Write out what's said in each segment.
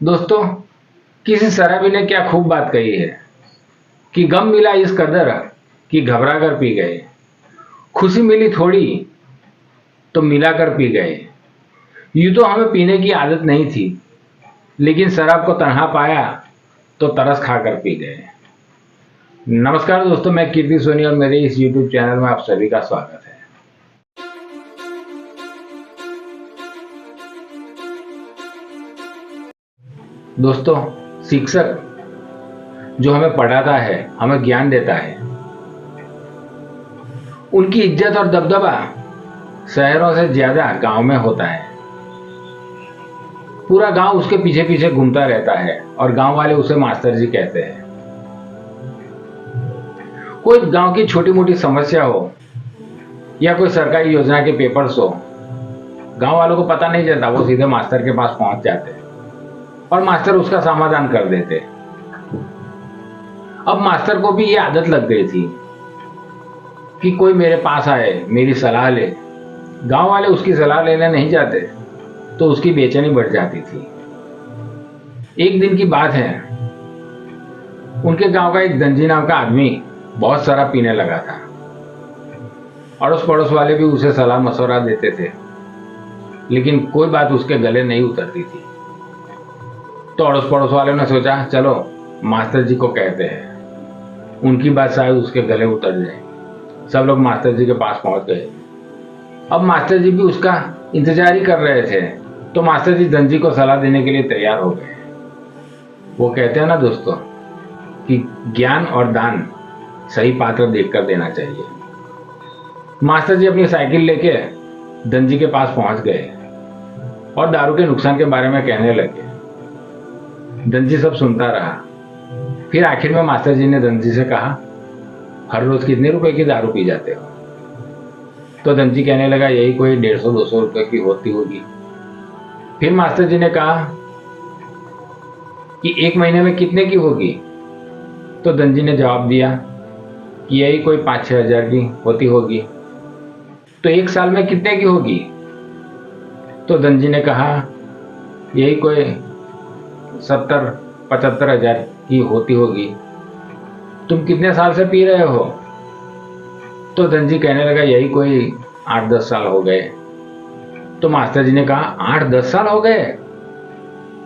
दोस्तों, किसी शराबी ने क्या खूब बात कही है कि गम मिला इस कदर कि घबरा कर पी गए, खुशी मिली थोड़ी तो मिला कर पी गए। यूं तो हमें पीने की आदत नहीं थी, लेकिन शराब को तन्हा पाया तो तरस खा कर पी गए। नमस्कार दोस्तों, मैं कीर्ति सोनी और मेरे इस यूट्यूब चैनल में आप सभी का स्वागत है। दोस्तों, शिक्षक जो हमें पढ़ाता है, हमें ज्ञान देता है, उनकी इज्जत और दबदबा शहरों से ज्यादा गांव में होता है। पूरा गांव उसके पीछे पीछे घूमता रहता है और गांव वाले उसे मास्टर जी कहते हैं। कोई गांव की छोटी मोटी समस्या हो या कोई सरकारी योजना के पेपर्स हो, गांव वालों को पता नहीं चलता, वो सीधे मास्टर के पास पहुंच जाते हैं और मास्टर उसका समाधान कर देते। अब मास्टर को भी ये आदत लग गई थी कि कोई मेरे पास आए, मेरी सलाह ले। गांव वाले उसकी सलाह लेने नहीं जाते तो उसकी बेचैनी बढ़ जाती थी। एक दिन की बात है, उनके गांव का एक दंजी नाम का आदमी बहुत शराब पीने लगा था। अड़ोस पड़ोस वाले भी उसे सलाह मशवरा देते थे, लेकिन कोई बात उसके गले नहीं उतरती थी। तो अड़ोस पड़ोस वालों ने सोचा, चलो मास्टर जी को कहते हैं, उनकी बात शायद उसके गले उतर जाए। सब लोग मास्टर जी के पास पहुंच गए। अब मास्टर जी भी उसका इंतजार ही कर रहे थे, तो मास्टर जी दंजी को सलाह देने के लिए तैयार हो गए। वो कहते हैं ना दोस्तों कि ज्ञान और दान सही पात्र देखकर देना चाहिए। मास्टर जी अपनी साइकिल लेके दंजी के पास पहुंच गए और दारू के नुकसान के बारे में कहने लगे। दंजी सब सुनता रहा। फिर आखिर में मास्टर जी ने दंजी से कहा, हर रोज कितने रुपए की दारू पी जाते हो? तो दंजी कहने लगा, यही कोई 150-200 रुपए की होती होगी। फिर मास्टर जी ने कहा कि एक महीने में कितने की होगी? तो दंजी ने जवाब दिया कि यही कोई 5-6 हजार की होती होगी। तो एक साल में कितने की होगी? तो दंजी ने कहा, यही कोई 70-75 हजार की होती होगी। तुम कितने साल से पी रहे हो? तो दंजी कहने लगा, यही कोई 8-10 साल हो गए। तो मास्टर जी ने कहा, 8-10 साल हो गए?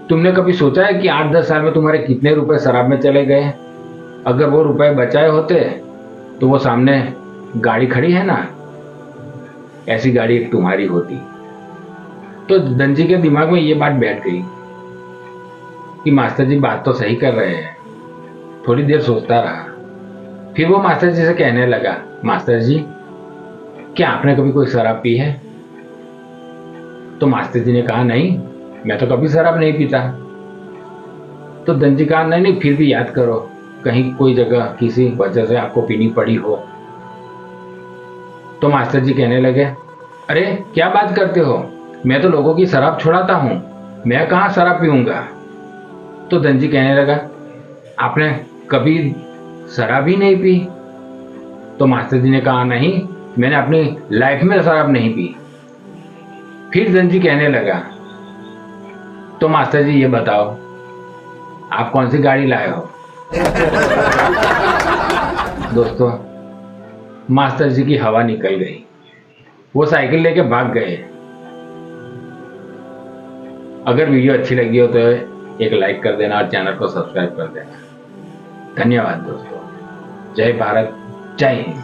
तुमने कभी सोचा है कि 8-10 साल में तुम्हारे कितने रुपए शराब में चले गए? अगर वो रुपए बचाए होते तो वो सामने गाड़ी खड़ी है ना, ऐसी गाड़ी एक तुम्हारी होती। तो दंजी के दिमाग में ये बात बैठ गई कि मास्टर जी बात तो सही कर रहे हैं। थोड़ी देर सोचता रहा। फिर वो मास्टर जी से कहने लगा, मास्टर जी, क्या आपने कभी कोई शराब पी है? तो मास्टर जी ने कहा, नहीं, मैं तो कभी शराब नहीं पीता। तो दंजी कहा, नहीं, फिर भी याद करो, कहीं कोई जगह किसी वजह से आपको पीनी पड़ी हो। तो मास्टर जी कहने लगे, अरे क्या बात करते हो, मैं तो लोगों की शराब छुड़ाता हूं, मैं कहां शराब पीऊंगा। तो दंजी कहने लगा, आपने कभी शराब ही नहीं पी? तो मास्टर जी ने कहा, नहीं, मैंने अपनी लाइफ में शराब नहीं पी। फिर दंजी कहने लगा, तो मास्टर जी ये बताओ, आप कौन सी गाड़ी लाए हो? दोस्तों, मास्टर जी की हवा निकल गई। वो साइकिल लेके भाग गए। अगर वीडियो अच्छी लगी हो तो एक लाइक कर देना और चैनल को सब्सक्राइब कर देना। धन्यवाद दोस्तों। जय भारत, जय हिंद।